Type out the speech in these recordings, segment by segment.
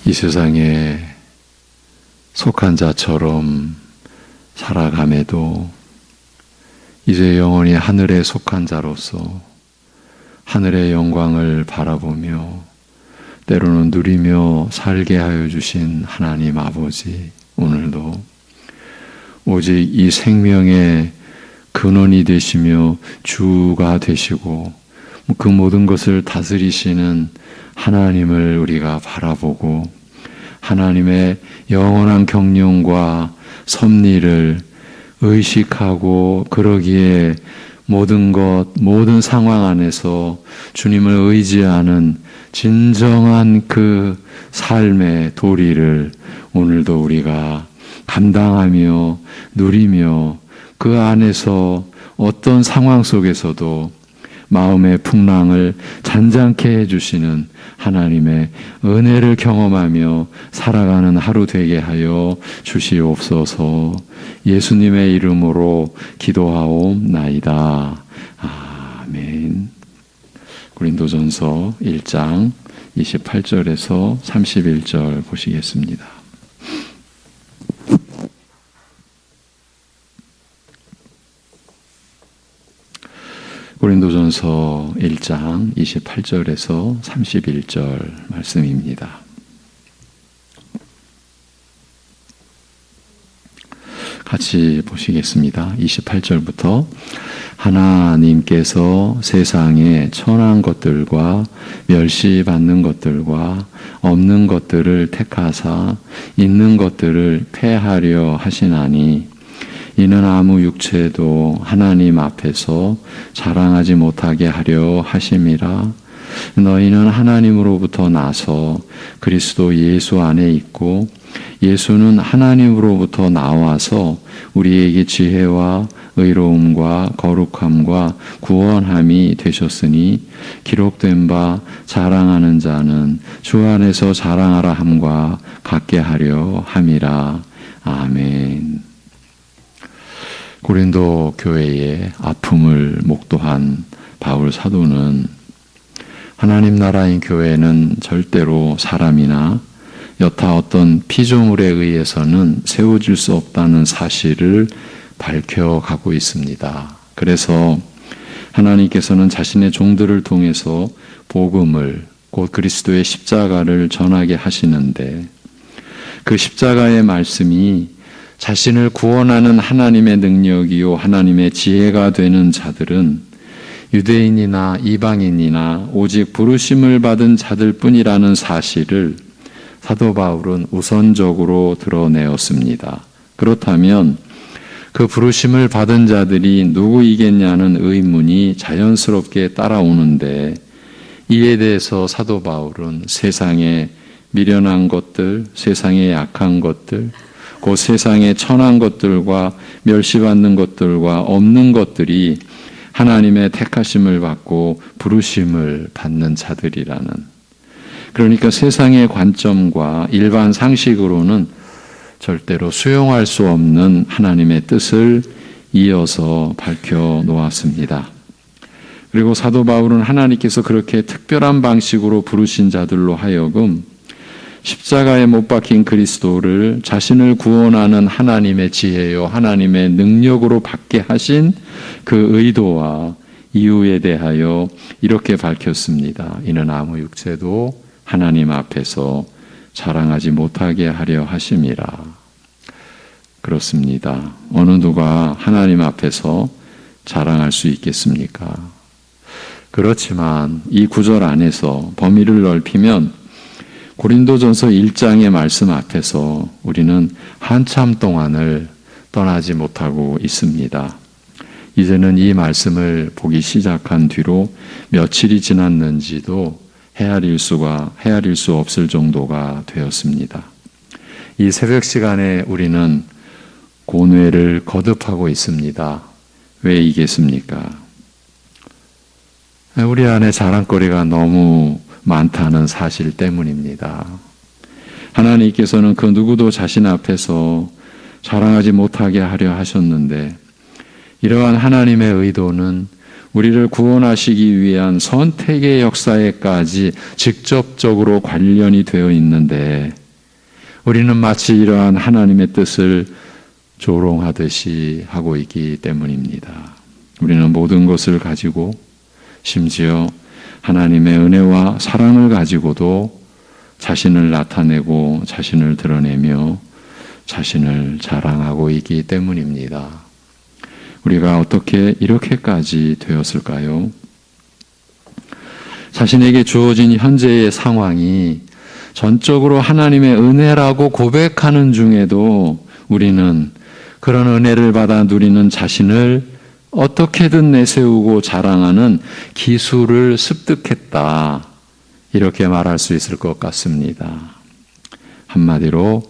이 세상에 속한 자처럼 살아감에도 이제 영원히 하늘에 속한 자로서 하늘의 영광을 바라보며 때로는 누리며 살게 하여 주신 하나님 아버지, 오늘도 오직 이 생명의 근원이 되시며 주가 되시고 그 모든 것을 다스리시는 하나님을 우리가 바라보고 하나님의 영원한 경륜과 섭리를 의식하고 그러기에 모든 것, 모든 상황 안에서 주님을 의지하는 진정한 그 삶의 도리를 오늘도 우리가 감당하며 누리며 그 안에서 어떤 상황 속에서도 마음의 풍랑을 잔잔케 해주시는 하나님의 은혜를 경험하며 살아가는 하루 되게 하여 주시옵소서. 예수님의 이름으로 기도하옵나이다. 아멘. 고린도전서 1장 28절에서 31절 보시겠습니다. 고린도전서 1장 28절에서 31절 말씀입니다. 같이 보시겠습니다. 28절부터 하나님께서 세상에 천한 것들과 멸시받는 것들과 없는 것들을 택하사 있는 것들을 폐하려 하시나니 이는 아무 육체도 하나님 앞에서 자랑하지 못하게 하려 하심이라. 너희는 하나님으로부터 나서 그리스도 예수 안에 있고 예수는 하나님으로부터 나와서 우리에게 지혜와 의로움과 거룩함과 구원함이 되셨으니 기록된 바 자랑하는 자는 주 안에서 자랑하라 함과 같게 하려 함이라. 아멘. 고린도 교회의 아픔을 목도한 바울 사도는 하나님 나라인 교회는 절대로 사람이나 여타 어떤 피조물에 의해서는 세워질 수 없다는 사실을 밝혀가고 있습니다. 그래서 하나님께서는 자신의 종들을 통해서 복음을, 곧 그리스도의 십자가를 전하게 하시는데 그 십자가의 말씀이 자신을 구원하는 하나님의 능력이요 하나님의 지혜가 되는 자들은 유대인이나 이방인이나 오직 부르심을 받은 자들 뿐이라는 사실을 사도 바울은 우선적으로 드러내었습니다. 그렇다면 그 부르심을 받은 자들이 누구이겠냐는 의문이 자연스럽게 따라오는데 이에 대해서 사도 바울은 세상에 미련한 것들, 세상에 약한 것들, 그 세상의 천한 것들과 멸시받는 것들과 없는 것들이 하나님의 택하심을 받고 부르심을 받는 자들이라는, 그러니까 세상의 관점과 일반 상식으로는 절대로 수용할 수 없는 하나님의 뜻을 이어서 밝혀 놓았습니다. 그리고 사도 바울은 하나님께서 그렇게 특별한 방식으로 부르신 자들로 하여금 십자가에 못 박힌 그리스도를 자신을 구원하는 하나님의 지혜요 하나님의 능력으로 받게 하신 그 의도와 이유에 대하여 이렇게 밝혔습니다. 이는 아무 육체도 하나님 앞에서 자랑하지 못하게 하려 하심이라. 그렇습니다. 어느 누가 하나님 앞에서 자랑할 수 있겠습니까? 그렇지만 이 구절 안에서 범위를 넓히면 고린도전서 1장의 말씀 앞에서 우리는 한참 동안을 떠나지 못하고 있습니다. 이제는 이 말씀을 보기 시작한 뒤로 며칠이 지났는지도 헤아릴 수 없을 정도가 되었습니다. 이 새벽 시간에 우리는 고뇌를 거듭하고 있습니다. 왜 이겠습니까? 우리 안에 자랑거리가 너무 많다는 사실 때문입니다. 하나님께서는 그 누구도 자신 앞에서 자랑하지 못하게 하려 하셨는데 이러한 하나님의 의도는 우리를 구원하시기 위한 선택의 역사에까지 직접적으로 관련이 되어 있는데 우리는 마치 이러한 하나님의 뜻을 조롱하듯이 하고 있기 때문입니다. 우리는 모든 것을 가지고 심지어 하나님의 은혜와 사랑을 가지고도 자신을 나타내고 자신을 드러내며 자신을 자랑하고 있기 때문입니다. 우리가 어떻게 이렇게까지 되었을까요? 자신에게 주어진 현재의 상황이 전적으로 하나님의 은혜라고 고백하는 중에도 우리는 그런 은혜를 받아 누리는 자신을 어떻게든 내세우고 자랑하는 기술을 습득했다. 이렇게 말할 수 있을 것 같습니다. 한마디로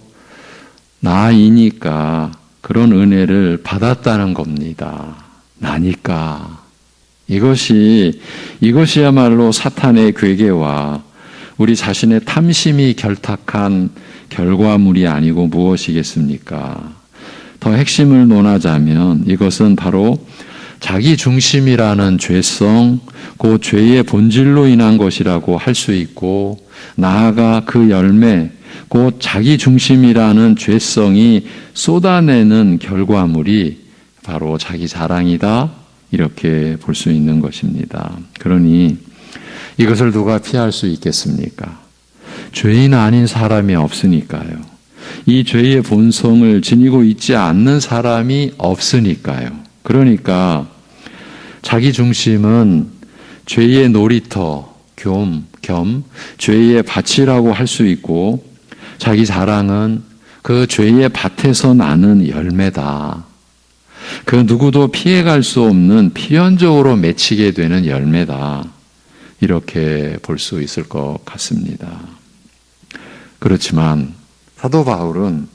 나이니까 그런 은혜를 받았다는 겁니다. 나니까. 이것이야말로 사탄의 괴계와 우리 자신의 탐심이 결탁한 결과물이 아니고 무엇이겠습니까? 더 핵심을 논하자면 이것은 바로 자기 중심이라는 죄성, 그 죄의 본질로 인한 것이라고 할 수 있고, 나아가 그 열매, 곧 자기 중심이라는 죄성이 쏟아내는 결과물이 바로 자기 자랑이다, 이렇게 볼 수 있는 것입니다. 그러니 이것을 누가 피할 수 있겠습니까? 죄인 아닌 사람이 없으니까요. 이 죄의 본성을 지니고 있지 않는 사람이 없으니까요. 그러니까 자기 중심은 죄의 놀이터, 겸 죄의 밭이라고 할 수 있고, 자기 자랑은 그 죄의 밭에서 나는 열매다. 그 누구도 피해갈 수 없는 필연적으로 맺히게 되는 열매다. 이렇게 볼 수 있을 것 같습니다. 그렇지만 사도 바울은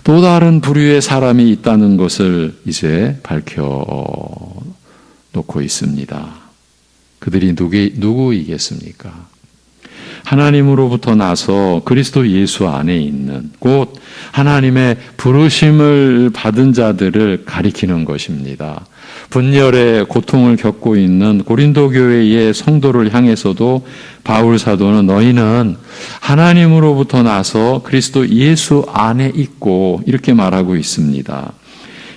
또 다른 부류의 사람이 있다는 것을 이제 밝혀놓고 있습니다. 그들이 누구이겠습니까? 하나님으로부터 나서 그리스도 예수 안에 있는, 곧 하나님의 부르심을 받은 자들을 가리키는 것입니다. 분열의 고통을 겪고 있는 고린도 교회의 성도를 향해서도 바울 사도는 너희는 하나님으로부터 나서 그리스도 예수 안에 있고, 이렇게 말하고 있습니다.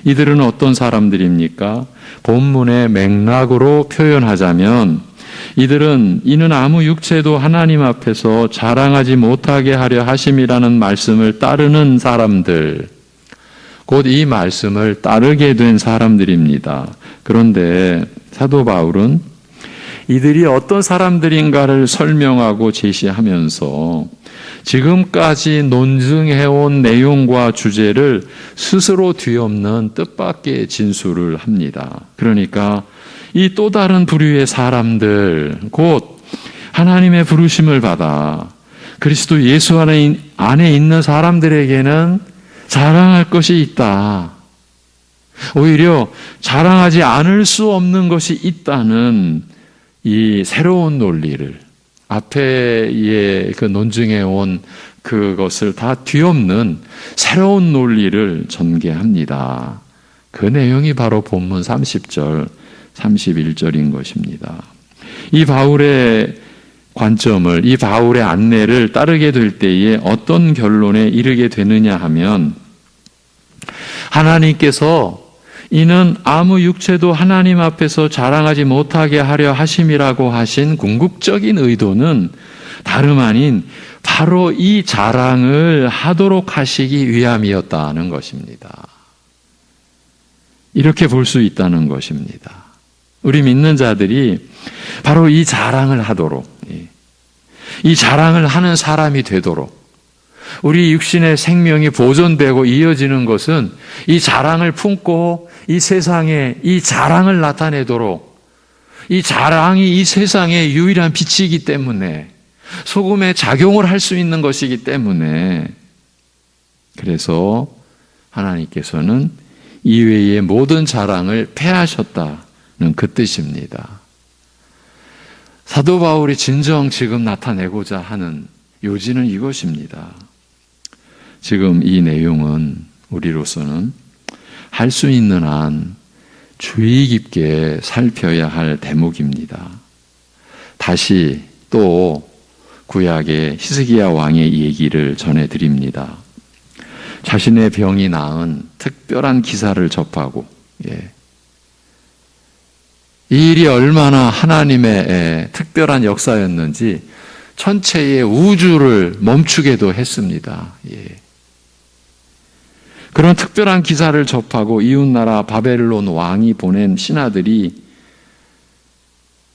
이들은 어떤 사람들입니까? 본문의 맥락으로 표현하자면 이는 아무 육체도 하나님 앞에서 자랑하지 못하게 하려 하심이라는 말씀을 따르는 사람들, 곧 이 말씀을 따르게 된 사람들입니다. 그런데 사도 바울은 이들이 어떤 사람들인가를 설명하고 제시하면서 지금까지 논증해온 내용과 주제를 스스로 뒤엎는 뜻밖의 진술을 합니다. 그러니까 이 또 다른 부류의 사람들, 곧 하나님의 부르심을 받아 그리스도 예수 안에 있는 사람들에게는 자랑할 것이 있다. 오히려 자랑하지 않을 수 없는 것이 있다는 이 새로운 논리를, 앞에 그 논증해온 그것을 다 뒤엎는 새로운 논리를 전개합니다. 그 내용이 바로 본문 30절, 31절인 것입니다. 이 바울의 관점을, 이 바울의 안내를 따르게 될 때에 어떤 결론에 이르게 되느냐 하면, 하나님께서 이는 아무 육체도 하나님 앞에서 자랑하지 못하게 하려 하심이라고 하신 궁극적인 의도는 다름 아닌 바로 이 자랑을 하도록 하시기 위함이었다는 것입니다. 이렇게 볼 수 있다는 것입니다. 우리 믿는 자들이 바로 이 자랑을 하도록, 이 자랑을 하는 사람이 되도록, 우리 육신의 생명이 보존되고 이어지는 것은 이 자랑을 품고 이 세상에 이 자랑을 나타내도록, 이 자랑이 이 세상의 유일한 빛이기 때문에, 소금의 작용을 할 수 있는 것이기 때문에, 그래서 하나님께서는 이외의 모든 자랑을 폐하셨다는 그 뜻입니다. 사도 바울이 진정 지금 나타내고자 하는 요지는 이것입니다. 지금 이 내용은 우리로서는 할 수 있는 한 주의 깊게 살펴야 할 대목입니다. 다시 또 구약의 히스기야 왕의 얘기를 전해드립니다. 자신의 병이 나은 특별한 기사를 접하고, 이 일이 얼마나 하나님의 특별한 역사였는지 천체의 우주를 멈추게도 했습니다. 그런 특별한 기사를 접하고 이웃나라 바벨론 왕이 보낸 신하들이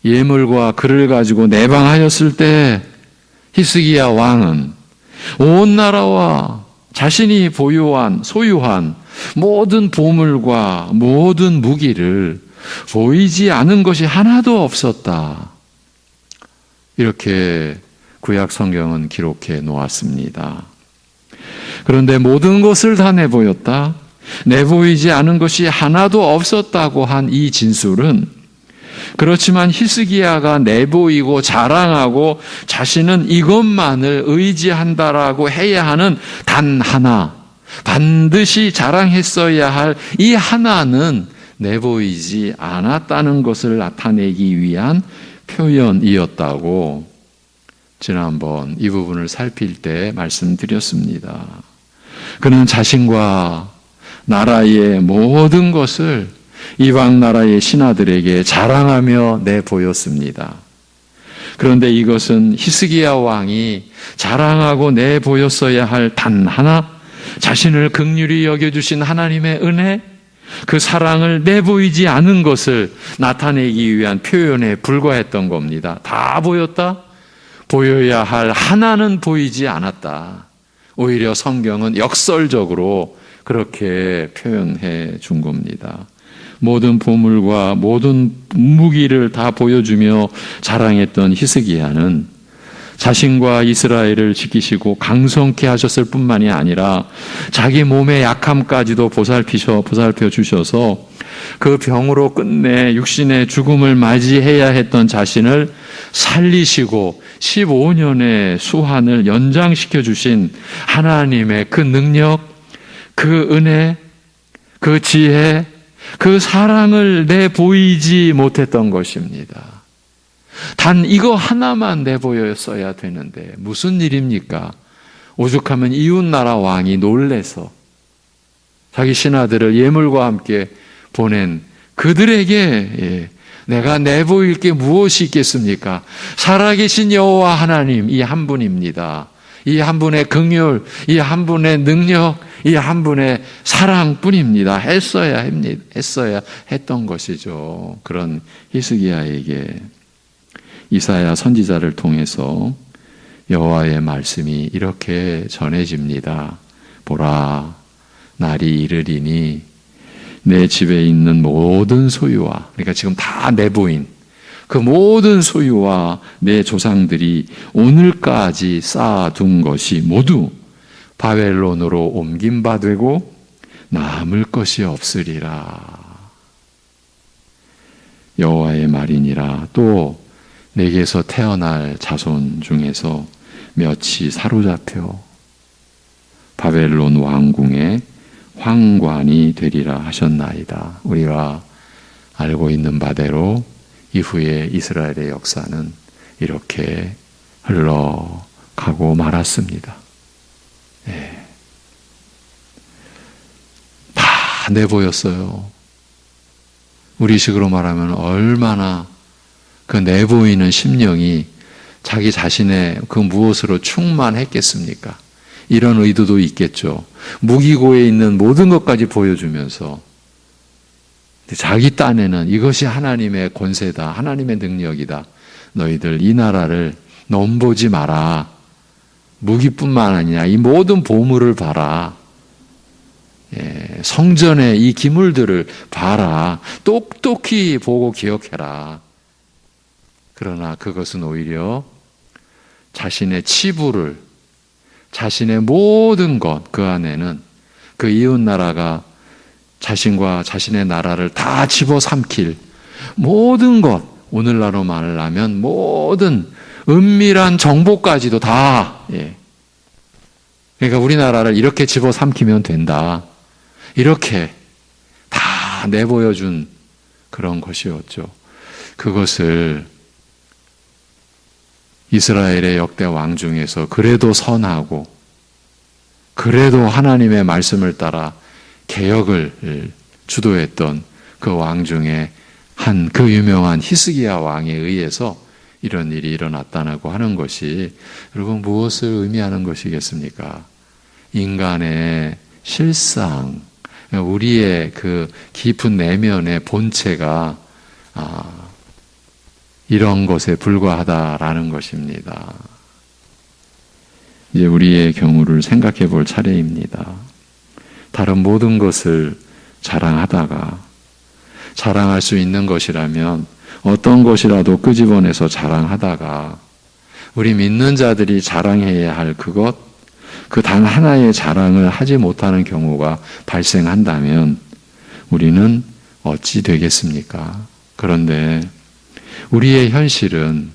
예물과 글을 가지고 내방하였을 때 히스기야 왕은 온 나라와 자신이 소유한 모든 보물과 모든 무기를 보이지 않은 것이 하나도 없었다. 이렇게 구약 성경은 기록해 놓았습니다. 그런데 모든 것을 다 내보였다. 내보이지 않은 것이 하나도 없었다고 한 이 진술은, 그렇지만 히스기야가 내보이고 자랑하고 자신은 이것만을 의지한다라고 해야 하는 단 하나, 반드시 자랑했어야 할 이 하나는 내보이지 않았다는 것을 나타내기 위한 표현이었다고 지난번 이 부분을 살필 때 말씀드렸습니다. 그는 자신과 나라의 모든 것을 이방 나라의 신하들에게 자랑하며 내보였습니다. 그런데 이것은 히스기야 왕이 자랑하고 내보였어야 할 단 하나, 자신을 긍휼히 여겨주신 하나님의 은혜, 그 사랑을 내보이지 않은 것을 나타내기 위한 표현에 불과했던 겁니다. 다 보였다? 보여야 할 하나는 보이지 않았다. 오히려 성경은 역설적으로 그렇게 표현해 준 겁니다. 모든 보물과 모든 무기를 다 보여주며 자랑했던 히스기야는 자신과 이스라엘을 지키시고 강성케 하셨을 뿐만이 아니라 자기 몸의 약함까지도 보살펴 주셔서 그 병으로 끝내 육신의 죽음을 맞이해야 했던 자신을 살리시고 15년의 수한을 연장시켜 주신 하나님의 그 능력, 그 은혜, 그 지혜, 그 사랑을 내보이지 못했던 것입니다. 단 이거 하나만 내보였어야 되는데 무슨 일입니까? 오죽하면 이웃나라 왕이 놀래서 자기 신하들을 예물과 함께 보낸 그들에게 내가 내보일 게 무엇이 있겠습니까? 살아계신 여호와 하나님 이 한 분입니다. 이 한 분의 긍휼, 이 한 분의 능력, 이 한 분의 사랑뿐입니다. 했어야 했던 것이죠. 그런 히스기야에게 이사야 선지자를 통해서 여호와의 말씀이 이렇게 전해집니다. 보라, 날이 이르리니 내 집에 있는 모든 소유와, 그러니까 지금 다 내보인 그 모든 소유와 내 조상들이 오늘까지 쌓아둔 것이 모두 바벨론으로 옮긴 바 되고 남을 것이 없으리라. 여호와의 말이니라. 또 내게서 태어날 자손 중에서 몇이 사로잡혀 바벨론 왕궁의 황관이 되리라 하셨나이다. 우리가 알고 있는 바대로 이후에 이스라엘의 역사는 이렇게 흘러가고 말았습니다. 다 내보였어요. 우리식으로 말하면 얼마나 그 내보이는 심령이 자기 자신의 그 무엇으로 충만했겠습니까? 이런 의도도 있겠죠. 무기고에 있는 모든 것까지 보여주면서 자기 딴에는 이것이 하나님의 권세다, 하나님의 능력이다. 너희들 이 나라를 넘보지 마라. 무기뿐만 아니라 이 모든 보물을 봐라. 성전의 이 기물들을 봐라. 똑똑히 보고 기억해라. 그러나 그것은 오히려 자신의 치부를, 자신의 모든 것, 그 안에는 그 이웃 나라가 자신과 자신의 나라를 다 집어삼킬 모든 것, 오늘날로 말하면 모든 은밀한 정보까지도 다, 그러니까 우리나라를 이렇게 집어삼키면 된다. 이렇게 다 내보여준 그런 것이었죠. 그것을 이스라엘의 역대 왕 중에서 그래도 선하고 그래도 하나님의 말씀을 따라 개혁을 주도했던 그 왕 중에 한 그 유명한 히스기야 왕에 의해서 이런 일이 일어났다고 하는 것이 여러분 무엇을 의미하는 것이겠습니까? 인간의 실상, 우리의 그 깊은 내면의 본체가 이런 것에 불과하다라는 것입니다. 이제 우리의 경우를 생각해 볼 차례입니다. 다른 모든 것을 자랑하다가 자랑할 수 있는 것이라면 어떤 것이라도 끄집어내서 자랑하다가 우리 믿는 자들이 자랑해야 할 그것, 그 단 하나의 자랑을 하지 못하는 경우가 발생한다면 우리는 어찌 되겠습니까? 그런데 우리의 현실은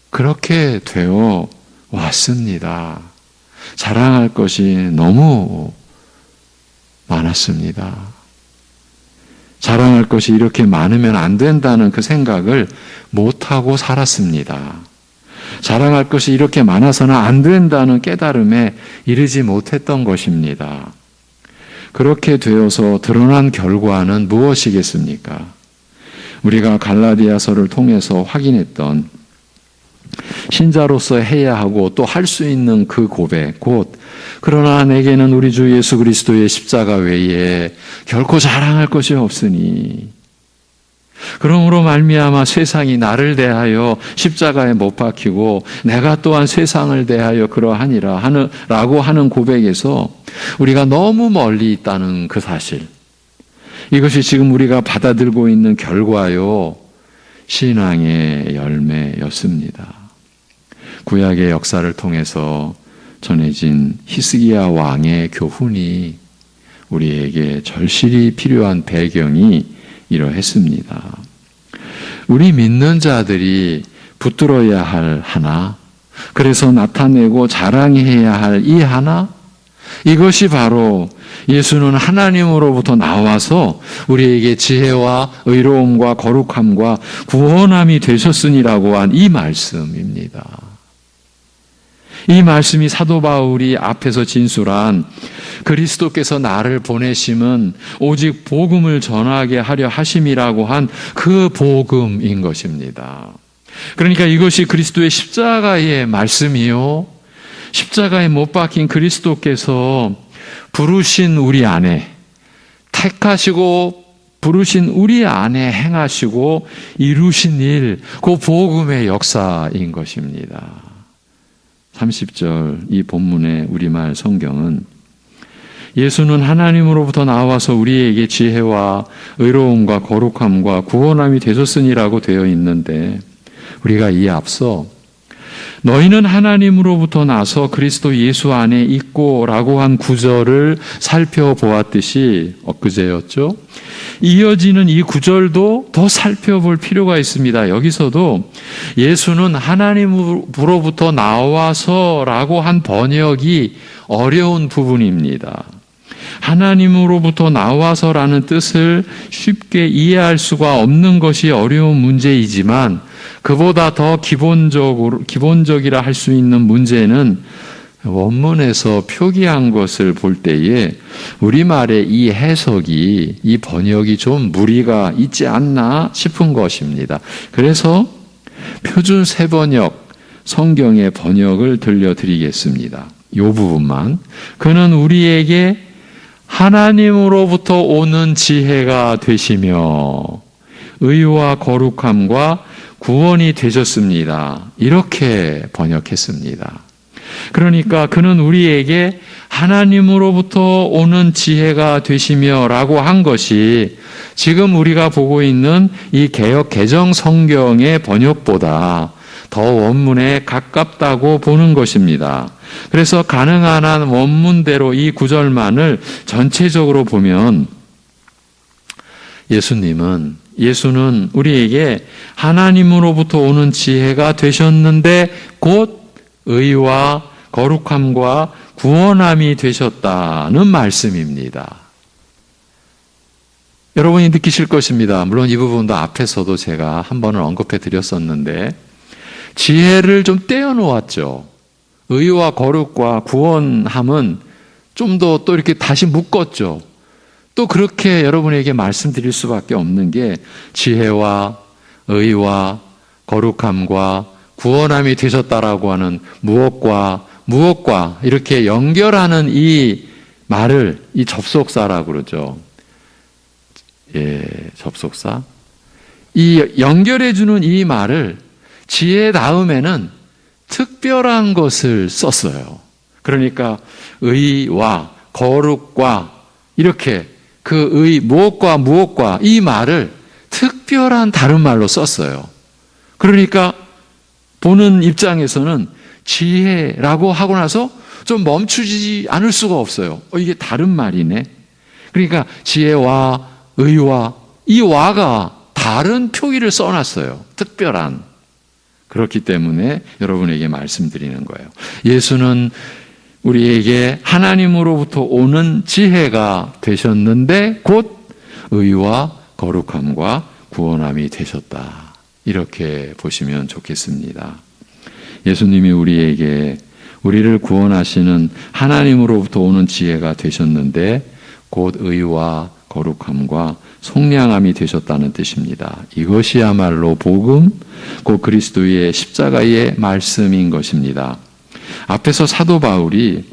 그렇게 되어 왔습니다. 자랑할 것이 너무 많았습니다. 자랑할 것이 이렇게 많으면 안 된다는 그 생각을 못하고 살았습니다. 자랑할 것이 이렇게 많아서는 안 된다는 깨달음에 이르지 못했던 것입니다. 그렇게 되어서 드러난 결과는 무엇이겠습니까? 우리가 갈라디아서를 통해서 확인했던 신자로서 해야 하고 또 할 수 있는 그 고백, 곧 그러나 내게는 우리 주 예수 그리스도의 십자가 외에 결코 자랑할 것이 없으니 그러므로 말미암아 세상이 나를 대하여 십자가에 못 박히고 내가 또한 세상을 대하여 그러하니라 라고 하는 고백에서 우리가 너무 멀리 있다는 그 사실, 이것이 지금 우리가 받아들고 있는 결과요 신앙의 열매였습니다. 구약의 역사를 통해서 전해진 히스기야 왕의 교훈이 우리에게 절실히 필요한 배경이 이러했습니다. 우리 믿는 자들이 붙들어야 할 하나, 그래서 나타내고 자랑해야 할 이 하나, 이것이 바로 예수는 하나님으로부터 나와서 우리에게 지혜와 의로움과 거룩함과 구원함이 되셨으니라고 한 이 말씀입니다. 이 말씀이 사도 바울이 앞에서 진술한 그리스도께서 나를 보내심은 오직 복음을 전하게 하려 하심이라고 한 그 복음인 것입니다. 그러니까 이것이 그리스도의 십자가의 말씀이요, 십자가에 못 박힌 그리스도께서 부르신 우리 안에, 택하시고 부르신 우리 안에 행하시고 이루신 일, 그 복음의 역사인 것입니다. 30절 이 본문의 우리말 성경은 예수는 하나님으로부터 나와서 우리에게 지혜와 의로움과 거룩함과 구원함이 되셨으니라고 되어 있는데, 우리가 이에 앞서 너희는 하나님으로부터 나서 그리스도 예수 안에 있고 라고 한 구절을 살펴보았듯이 엊그제였죠. 이어지는 이 구절도 더 살펴볼 필요가 있습니다. 여기서도 예수는 하나님으로부터 나와서 라고 한 번역이 어려운 부분입니다. 하나님으로부터 나와서라는 뜻을 쉽게 이해할 수가 없는 것이 어려운 문제이지만, 그보다 더 기본적이라 할 수 있는 문제는 원문에서 표기한 것을 볼 때에 우리말의 이 해석이, 이 번역이 좀 무리가 있지 않나 싶은 것입니다. 그래서 표준 세번역 성경의 번역을 들려드리겠습니다. 이 부분만. 그는 우리에게 하나님으로부터 오는 지혜가 되시며 의와 거룩함과 구원이 되셨습니다. 이렇게 번역했습니다. 그러니까 그는 우리에게 하나님으로부터 오는 지혜가 되시며 라고 한 것이 지금 우리가 보고 있는 이 개역 개정 성경의 번역보다 더 원문에 가깝다고 보는 것입니다. 그래서 가능한 한 원문대로 이 구절만을 전체적으로 보면 예수는 우리에게 하나님으로부터 오는 지혜가 되셨는데 곧 의와 거룩함과 구원함이 되셨다는 말씀입니다. 여러분이 느끼실 것입니다. 물론 이 부분도 앞에서도 제가 한 번은 언급해 드렸었는데 지혜를 좀 떼어놓았죠. 의와 거룩과 구원함은 좀 더 또 이렇게 다시 묶었죠. 또 그렇게 여러분에게 말씀드릴 수밖에 없는 게 지혜와 의와 거룩함과 구원함이 되셨다라고 하는 무엇과 이렇게 연결하는 이 말을 이 접속사라고 그러죠. 예, 접속사. 이 연결해주는 이 말을 지혜 다음에는 특별한 것을 썼어요. 그러니까 의와 거룩과 이렇게 그 무엇과 이 말을 특별한 다른 말로 썼어요. 그러니까 보는 입장에서는 지혜라고 하고 나서 좀 멈추지 않을 수가 없어요. 이게 다른 말이네. 그러니까 지혜와 의와 이 와가 다른 표기를 써놨어요. 특별한. 그렇기 때문에 여러분에게 말씀드리는 거예요. 예수는 우리에게 하나님으로부터 오는 지혜가 되셨는데 곧 의와 거룩함과 구원함이 되셨다. 이렇게 보시면 좋겠습니다. 예수님이 우리를 구원하시는 하나님으로부터 오는 지혜가 되셨는데 곧 의와 거룩함과 속량함이 되셨다는 뜻입니다. 이것이야말로 복음, 곧 그리스도의 십자가의 말씀인 것입니다. 앞에서 사도 바울이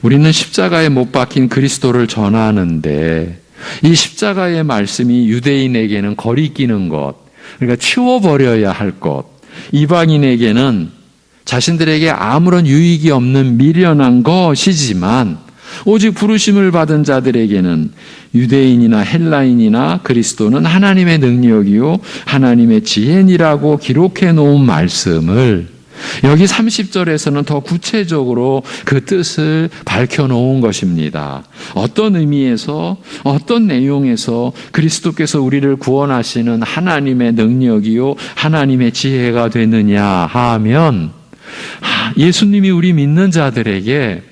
우리는 십자가에 못 박힌 그리스도를 전하는데 이 십자가의 말씀이 유대인에게는 거리끼는 것, 그러니까 치워버려야 할 것, 이방인에게는 자신들에게 아무런 유익이 없는 미련한 것이지만 오직 부르심을 받은 자들에게는 유대인이나 헬라인이나 그리스도는 하나님의 능력이요 하나님의 지혜니라고 기록해 놓은 말씀을 여기 30절에서는 더 구체적으로 그 뜻을 밝혀 놓은 것입니다. 어떤 의미에서 어떤 내용에서 그리스도께서 우리를 구원하시는 하나님의 능력이요 하나님의 지혜가 되느냐 하면 예수님이 우리 믿는 자들에게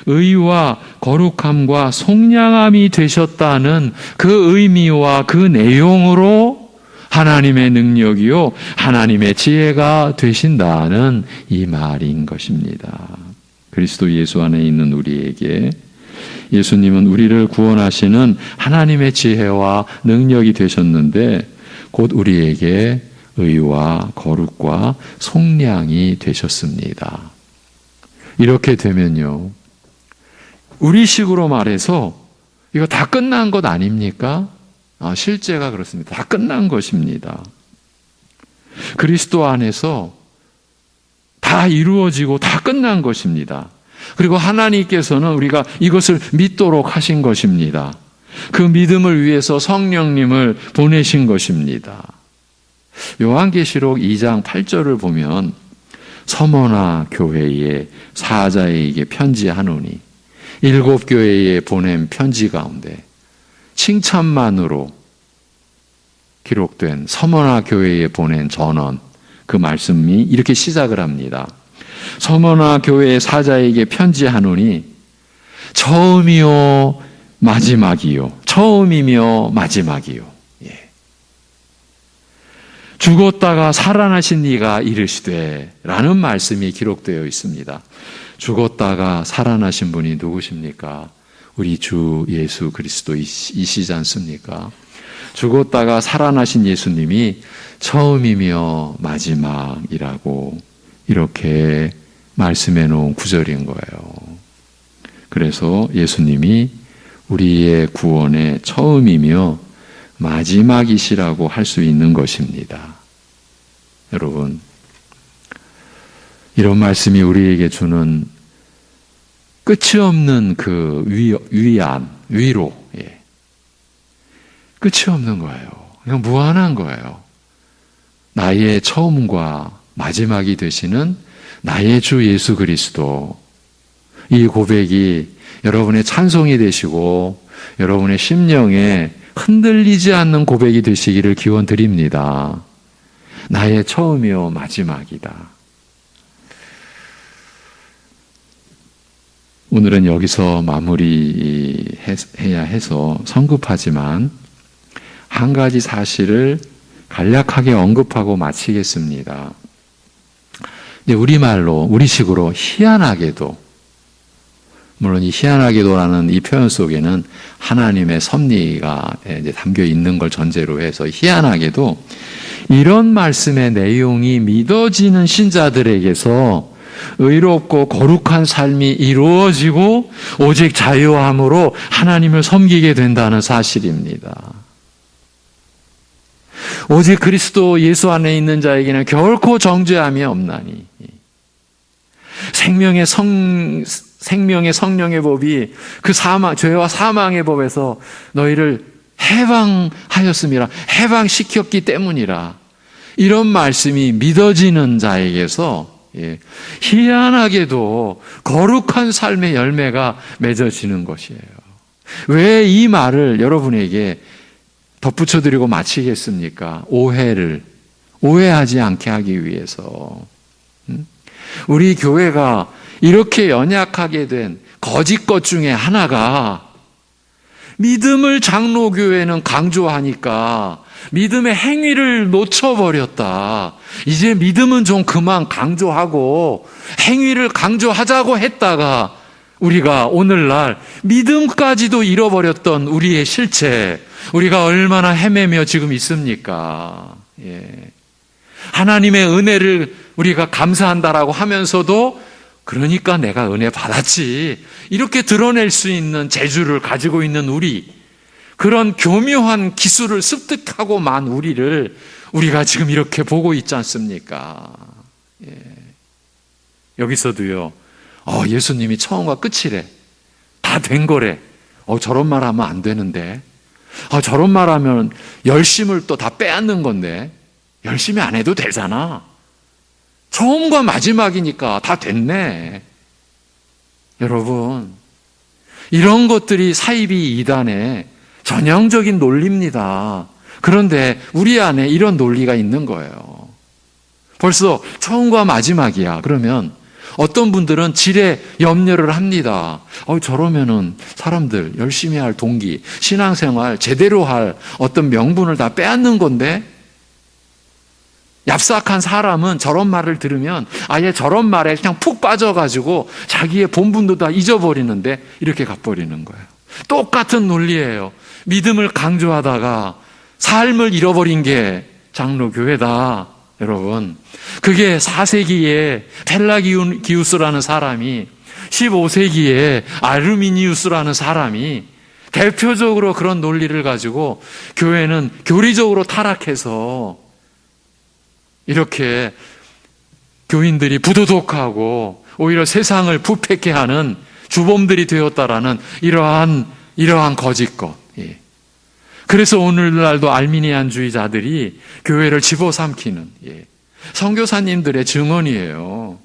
의와 거룩함과 속량함이 되셨다는 그 의미와 그 내용으로 하나님의 능력이요 하나님의 지혜가 되신다는 이 말인 것입니다. 그리스도 예수 안에 있는 우리에게 예수님은 우리를 구원하시는 하나님의 지혜와 능력이 되셨는데 곧 우리에게 의와 거룩과 속량이 되셨습니다. 이렇게 되면요, 우리식으로 말해서 이거 다 끝난 것 아닙니까? 실제가 그렇습니다. 다 끝난 것입니다. 그리스도 안에서 다 이루어지고 다 끝난 것입니다. 그리고 하나님께서는 우리가 이것을 믿도록 하신 것입니다. 그 믿음을 위해서 성령님을 보내신 것입니다. 요한계시록 2장 8절을 보면 서머나 교회에 사자에게 편지하노니 7 교회에 보낸 편지 가운데 칭찬만으로 기록된 서머나 교회에 보낸 전언, 그 말씀이 이렇게 시작을 합니다. 서머나 교회의 사자에게 편지하노니 처음이요 마지막이요, 처음이며 마지막이요. 죽었다가 살아나신 이가 이르시되 라는 말씀이 기록되어 있습니다. 죽었다가 살아나신 분이 누구십니까? 우리 주 예수 그리스도이시지 않습니까? 죽었다가 살아나신 예수님이 처음이며 마지막이라고 이렇게 말씀해 놓은 구절인 거예요. 그래서 예수님이 우리의 구원의 처음이며 마지막이시라고 할 수 있는 것입니다. 여러분, 이런 말씀이 우리에게 주는 끝이 없는 그 위로, 끝이 없는 거예요. 그냥 무한한 거예요. 나의 처음과 마지막이 되시는 나의 주 예수 그리스도, 이 고백이 여러분의 찬송이 되시고 여러분의 심령에 흔들리지 않는 고백이 되시기를 기원드립니다. 나의 처음이요 마지막이다. 오늘은 여기서 마무리해야 해서 성급하지만 한 가지 사실을 간략하게 언급하고 마치겠습니다. 이제 우리말로, 우리식으로 희한하게도, 물론 이 희한하게도라는 이 표현 속에는 하나님의 섭리가 이제 담겨 있는 걸 전제로 해서 희한하게도 이런 말씀의 내용이 믿어지는 신자들에게서 의롭고 거룩한 삶이 이루어지고 오직 자유함으로 하나님을 섬기게 된다는 사실입니다. 오직 그리스도 예수 안에 있는 자에게는 결코 정죄함이 없나니 생명의 성령의 법이 그 죄와 사망의 법에서 너희를 해방하였음이라, 해방시켰기 때문이라. 이런 말씀이 믿어지는 자에게서 희한하게도 거룩한 삶의 열매가 맺어지는 것이에요. 왜 이 말을 여러분에게 덧붙여드리고 마치겠습니까? 오해하지 않게 하기 위해서. 우리 교회가 이렇게 연약하게 된 거짓 것 중에 하나가 믿음을 장로교회는 강조하니까 믿음의 행위를 놓쳐버렸다. 이제 믿음은 좀 그만 강조하고 행위를 강조하자고 했다가 우리가 오늘날 믿음까지도 잃어버렸던 우리의 실체, 우리가 얼마나 헤매며 지금 있습니까? 하나님의 은혜를 우리가 감사한다라고 하면서도 그러니까 내가 은혜 받았지, 이렇게 드러낼 수 있는 재주를 가지고 있는 우리, 그런 교묘한 기술을 습득하고 만 우리를 우리가 지금 이렇게 보고 있지 않습니까? 여기서도요, 예수님이 처음과 끝이래, 다 된 거래. 저런 말 하면 안 되는데, 저런 말 하면 열심을 또 다 빼앗는 건데, 열심히 안 해도 되잖아. 처음과 마지막이니까 다 됐네. 여러분, 이런 것들이 사이비 이단의 전형적인 논리입니다. 그런데 우리 안에 이런 논리가 있는 거예요. 벌써 처음과 마지막이야. 그러면 어떤 분들은 지레 염려를 합니다. 저러면은 사람들 열심히 할 동기, 신앙생활 제대로 할 어떤 명분을 다 빼앗는 건데, 얍삭한 사람은 저런 말을 들으면 아예 저런 말에 그냥 푹 빠져가지고 자기의 본분도 다 잊어버리는데 이렇게 가버리는 거예요. 똑같은 논리예요. 믿음을 강조하다가 삶을 잃어버린 게 장로교회다. 여러분, 그게 4세기에 펠라기우스라는 사람이, 15세기에 아르미니우스라는 사람이 대표적으로 그런 논리를 가지고 교회는 교리적으로 타락해서 이렇게 교인들이 부도덕하고 오히려 세상을 부패케 하는 주범들이 되었다라는 이러한 거짓것. 그래서 오늘날도 알미니안주의자들이 교회를 집어삼키는 선교사님들의 증언이에요.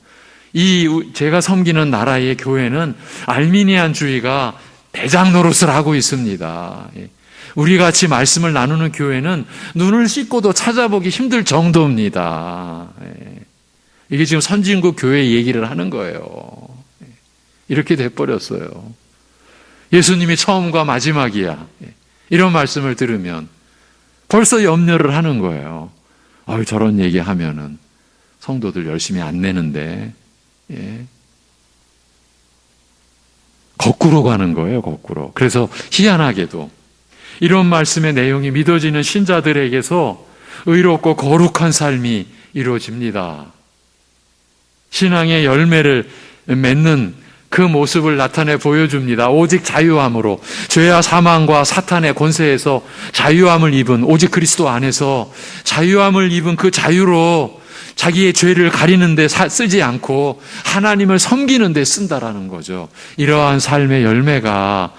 제가 섬기는 나라의 교회는 알미니안주의가 대장 노릇을 하고 있습니다. 우리 같이 말씀을 나누는 교회는 눈을 씻고도 찾아보기 힘들 정도입니다. 이게 지금 선진국 교회 얘기를 하는 거예요. 이렇게 돼버렸어요. 예수님이 처음과 마지막이야, 이런 말씀을 들으면 벌써 염려를 하는 거예요. 저런 얘기하면은 성도들 열심히 안 내는데, 거꾸로 가는 거예요, 거꾸로. 그래서 희한하게도 이런 말씀의 내용이 믿어지는 신자들에게서 의롭고 거룩한 삶이 이루어집니다. 신앙의 열매를 맺는 그 모습을 나타내 보여줍니다. 오직 자유함으로, 죄와 사망과 사탄의 권세에서 자유함을 입은, 오직 그리스도 안에서 자유함을 입은 그 자유로 자기의 죄를 가리는 데 쓰지 않고 하나님을 섬기는 데 쓴다라는 거죠. 이러한 삶의 열매가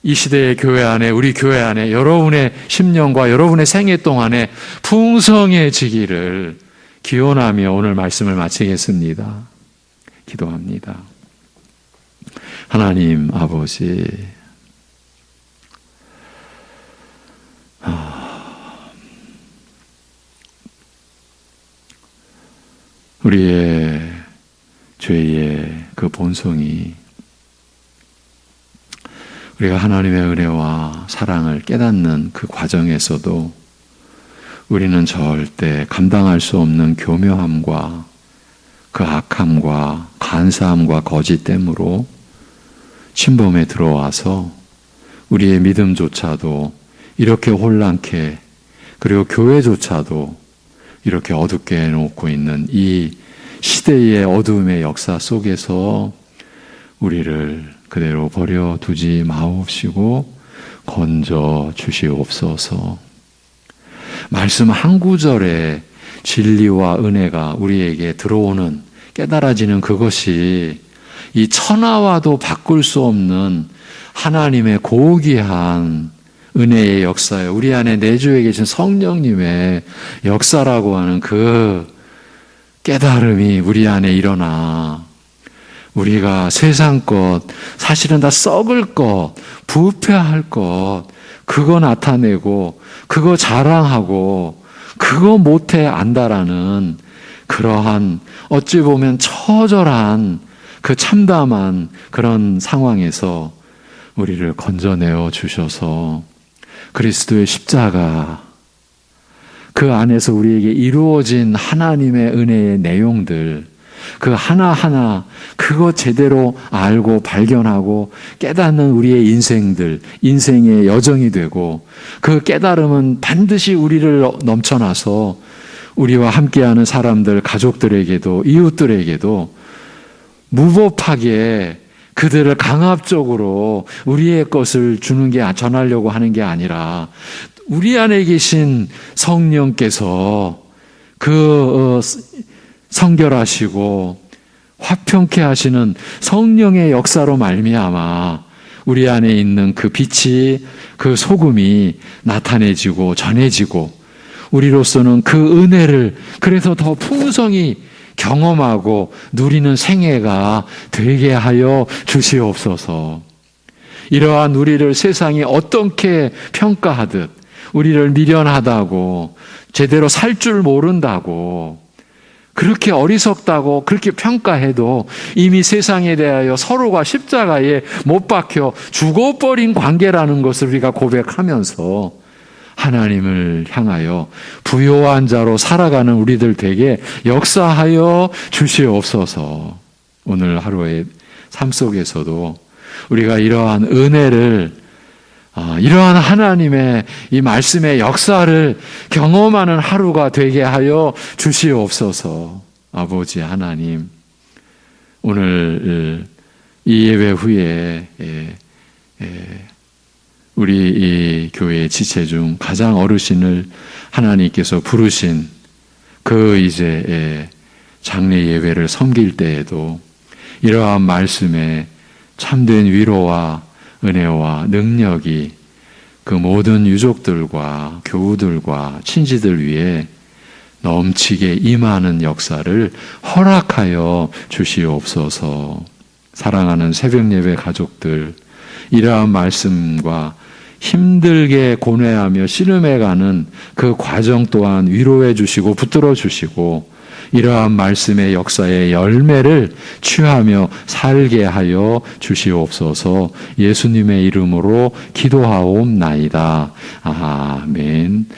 이 시대의 교회 안에, 우리 교회 안에 여러분의 10년과 여러분의 생애 동안에 풍성해지기를 기원하며 오늘 말씀을 마치겠습니다. 기도합니다. 하나님 아버지, 우리의 죄의 그 본성이 우리가 하나님의 은혜와 사랑을 깨닫는 그 과정에서도 우리는 절대 감당할 수 없는 교묘함과 그 악함과 간사함과 거짓됨으로 침범에 들어와서 우리의 믿음조차도 이렇게 혼란케, 그리고 교회조차도 이렇게 어둡게 해놓고 있는 이 시대의 어두움의 역사 속에서 우리를 그대로 버려두지 마옵시고 건져 주시옵소서. 말씀 한 구절에 진리와 은혜가 우리에게 들어오는, 깨달아지는 그것이 이 천하와도 바꿀 수 없는 하나님의 고귀한 은혜의 역사에 우리 안에 내주에 계신 성령님의 역사라고 하는 그 깨달음이 우리 안에 일어나 우리가 세상 것, 사실은 다 썩을 것, 부패할 것, 그거 나타내고 그거 자랑하고 그거 못해 안다라는 그러한 어찌 보면 처절한 그 참담한 그런 상황에서 우리를 건져내어 주셔서 그리스도의 십자가, 그 안에서 우리에게 이루어진 하나님의 은혜의 내용들, 그 하나하나 그거 제대로 알고 발견하고 깨닫는 우리의 인생들, 인생의 여정이 되고, 그 깨달음은 반드시 우리를 넘쳐나서 우리와 함께하는 사람들, 가족들에게도 이웃들에게도 무법하게 그들을 강압적으로 우리의 것을 주는 게, 전하려고 하는 게 아니라 우리 안에 계신 성령께서 그 성결하시고 화평케 하시는 성령의 역사로 말미암아 우리 안에 있는 그 빛이, 그 소금이 나타내지고 전해지고 우리로서는 그 은혜를 그래서 더 풍성히 경험하고 누리는 생애가 되게 하여 주시옵소서. 이러한 우리를 세상이 어떻게 평가하듯, 우리를 미련하다고, 제대로 살 줄 모른다고, 그렇게 어리석다고 그렇게 평가해도 이미 세상에 대하여 서로가 십자가에 못 박혀 죽어버린 관계라는 것을 우리가 고백하면서 하나님을 향하여 부요한 자로 살아가는 우리들 되게 역사하여 주시옵소서. 오늘 하루의 삶 속에서도 우리가 이러한 은혜를, 이러한 하나님의 이 말씀의 역사를 경험하는 하루가 되게 하여 주시옵소서. 아버지 하나님, 오늘 이 예배 후에 우리 이 교회의 지체 중 가장 어르신을 하나님께서 부르신 그 이제 장례 예배를 섬길 때에도 이러한 말씀에 참된 위로와 은혜와 능력이 그 모든 유족들과 교우들과 친지들 위해 넘치게 임하는 역사를 허락하여 주시옵소서. 사랑하는 새벽예배 가족들, 이러한 말씀과 힘들게 고뇌하며 씨름해가는 그 과정 또한 위로해 주시고 붙들어 주시고 이러한 말씀의 역사의 열매를 취하며 살게 하여 주시옵소서. 예수님의 이름으로 기도하옵나이다. 아멘.